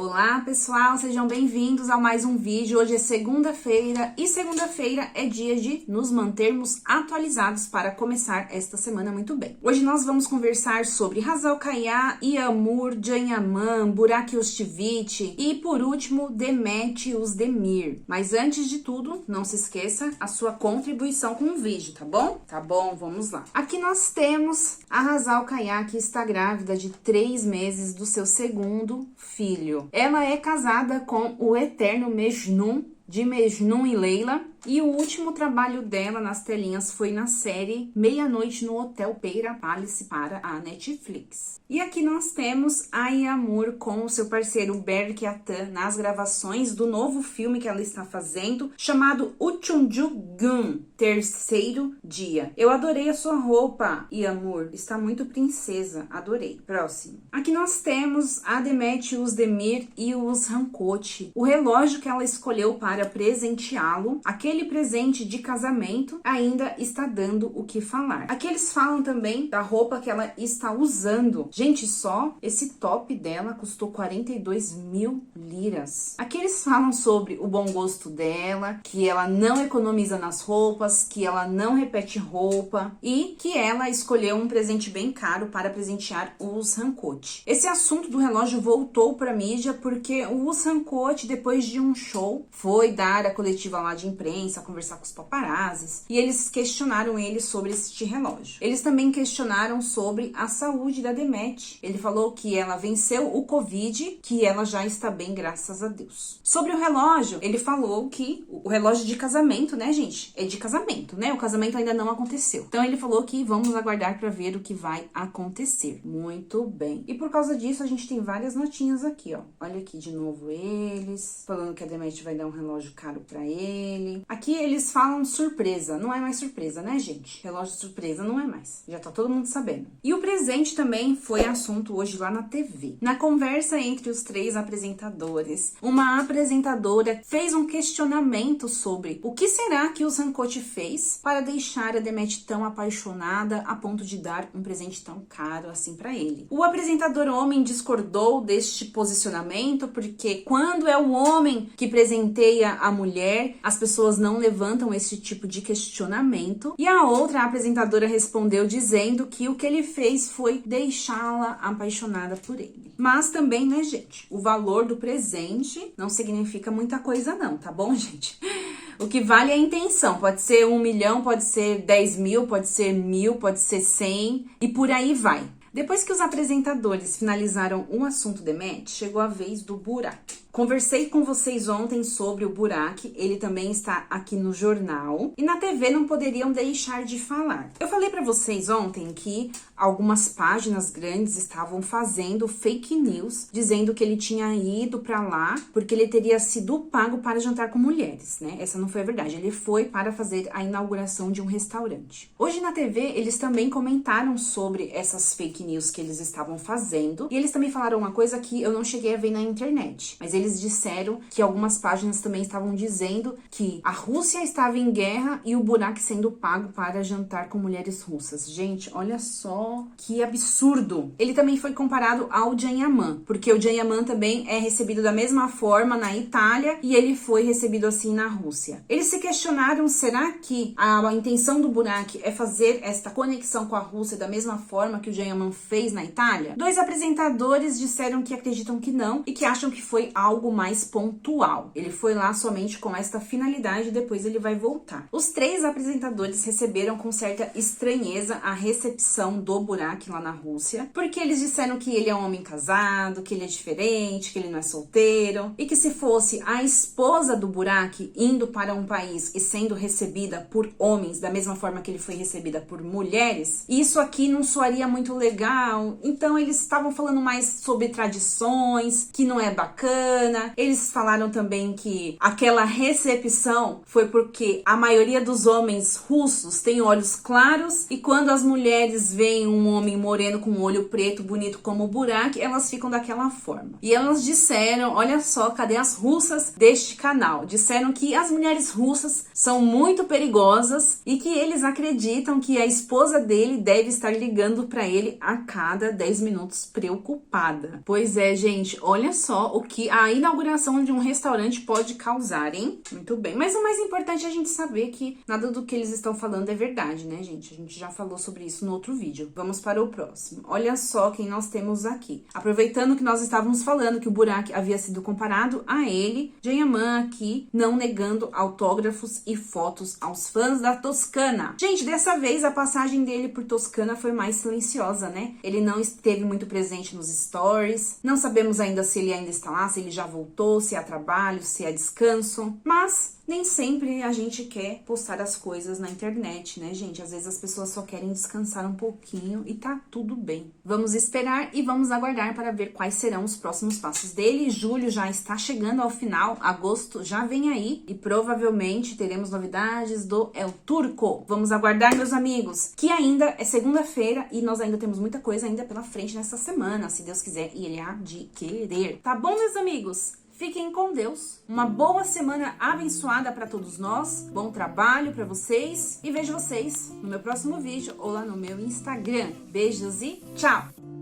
Olá pessoal, sejam bem-vindos a mais um vídeo. Hoje é segunda-feira e segunda-feira é dia de nos mantermos atualizados para começar esta semana muito bem. Hoje nós vamos conversar sobre Hazal Kaya, Yamur, Janyaman, Burak Yostivich e por último Demet Özdemir. Mas antes de tudo, não se esqueça a sua contribuição com o vídeo, tá bom? Tá bom, vamos lá. Aqui nós temos a Hazal Kaya, que está grávida de 3 meses do seu segundo filho. Ela é casada com o eterno Mejnun, de Mejnun e Leila, e o último trabalho dela nas telinhas foi na série Meia-Noite no Hotel Peira Palace para a Netflix. E aqui nós temos a Yamur com o seu parceiro Berk Atan nas gravações do novo filme que ela está fazendo, chamado Uchunju-gun, Terceiro Dia. Eu adorei a sua roupa, Yamur, está muito princesa, adorei. Próximo. Aqui nós temos a Demet Özdemir e o Uzhankot. O relógio que ela escolheu para presenteá-lo, aquele presente de casamento, ainda está dando o que falar. Aqui eles falam também da roupa que ela está usando. Gente, só esse top dela custou 42 mil liras. Aqui eles falam sobre o bom gosto dela, que ela não economiza nas roupas, que ela não repete roupa e que ela escolheu um presente bem caro para presentear o Uzhankot. Esse assunto do relógio voltou para a mídia porque o Uzhankot, depois de um show, foi dar a coletiva lá de imprensa, conversar com os paparazzis, e eles questionaram ele sobre este relógio. Eles também questionaram sobre a saúde da Demet. Ele falou que ela venceu o Covid, que ela já está bem, graças a Deus. Sobre o relógio, ele falou que o relógio de casamento, né, gente? É de casamento, né? O casamento ainda não aconteceu. Então ele falou que vamos aguardar para ver o que vai acontecer. Muito bem. E por causa disso, a gente tem várias notinhas aqui, ó. Olha aqui de novo eles, falando que a Demet vai dar um relógio caro para ele. Aqui eles falam surpresa. Não é mais surpresa, né, gente? Relógio surpresa não é mais. Já tá todo mundo sabendo. E o presente também foi assunto hoje lá na TV. Na conversa entre os 3 apresentadores, uma apresentadora fez um questionamento sobre o que será que o Uzhankot fez para deixar a Demet tão apaixonada a ponto de dar um presente tão caro assim para ele. O apresentador homem discordou deste posicionamento porque quando é o homem que presenteia a mulher, as pessoas não levantam esse tipo de questionamento. E a outra apresentadora respondeu dizendo que o que ele fez foi deixá-la apaixonada por ele. Mas também, né, gente, o valor do presente não significa muita coisa não, tá bom, gente? O que vale é a intenção. Pode ser 1 milhão, pode ser 10 mil, pode ser 1000, pode ser 100 e por aí vai. Depois que os apresentadores finalizaram o assunto Demet, chegou a vez do Burak. Conversei com vocês ontem sobre o Burak, ele também está aqui no jornal. E na TV não poderiam deixar de falar. Eu falei pra vocês ontem que algumas páginas grandes estavam fazendo fake news, dizendo que ele tinha ido pra lá porque ele teria sido pago para jantar com mulheres, né? Essa não foi a verdade, ele foi para fazer a inauguração de um restaurante. Hoje na TV eles também comentaram sobre essas fake news que eles estavam fazendo. E eles também falaram uma coisa que eu não cheguei a ver na internet, mas eles disseram que algumas páginas também estavam dizendo que a Rússia estava em guerra e o Burak sendo pago para jantar com mulheres russas. Gente, olha só que absurdo. Ele também foi comparado ao Janyaman, porque o Janyaman também é recebido da mesma forma na Itália e ele foi recebido assim na Rússia. Eles se questionaram, será que a intenção do Burak é fazer esta conexão com a Rússia da mesma forma que o Janyaman fez na Itália? 2 apresentadores disseram que acreditam que não e que acham que foi algo mais pontual. Ele foi lá somente com esta finalidade e depois ele vai voltar. Os 3 apresentadores receberam com certa estranheza a recepção do Burak lá na Rússia, porque eles disseram que ele é um homem casado, que ele é diferente, que ele não é solteiro, e que se fosse a esposa do Burak indo para um país e sendo recebida por homens da mesma forma que ele foi recebida por mulheres, isso aqui não soaria muito legal. Então eles estavam falando mais sobre tradições, que não é bacana, Toscana. Eles falaram também que aquela recepção foi porque a maioria dos homens russos tem olhos claros e quando as mulheres veem um homem moreno com olho preto, bonito como o Burak, elas ficam daquela forma. E elas disseram, olha só, cadê as russas deste canal? Disseram que as mulheres russas são muito perigosas e que eles acreditam que a esposa dele deve estar ligando para ele a cada 10 minutos preocupada. Pois é, gente, olha só o que a inauguração de um restaurante pode causar, hein? Muito bem. Mas o mais importante é a gente saber que nada do que eles estão falando é verdade, né, gente? A gente já falou sobre isso no outro vídeo. Vamos para o próximo. Olha só quem nós temos aqui. Aproveitando que nós estávamos falando que o Burak havia sido comparado a ele, Geyaman aqui não negando autógrafos e fotos aos fãs da Toscana. Gente, dessa vez a passagem dele por Toscana foi mais silenciosa, né? Ele não esteve muito presente nos stories. Não sabemos ainda se ele ainda está lá, se ele já voltou, se é trabalho, se é descanso. Mas nem sempre a gente quer postar as coisas na internet, né, gente? Às vezes as pessoas só querem descansar um pouquinho e tá tudo bem. Vamos esperar e vamos aguardar para ver quais serão os próximos passos dele. Julho já está chegando ao final, agosto já vem aí e provavelmente teremos novidades do El Turco. Vamos aguardar, meus amigos, que ainda é segunda-feira e nós ainda temos muita coisa ainda pela frente nessa semana, se Deus quiser e Ele há de querer. Tá bom, meus amigos? Fiquem com Deus. Uma boa semana abençoada para todos nós. Bom trabalho para vocês. E vejo vocês no meu próximo vídeo ou lá no meu Instagram. Beijos e tchau!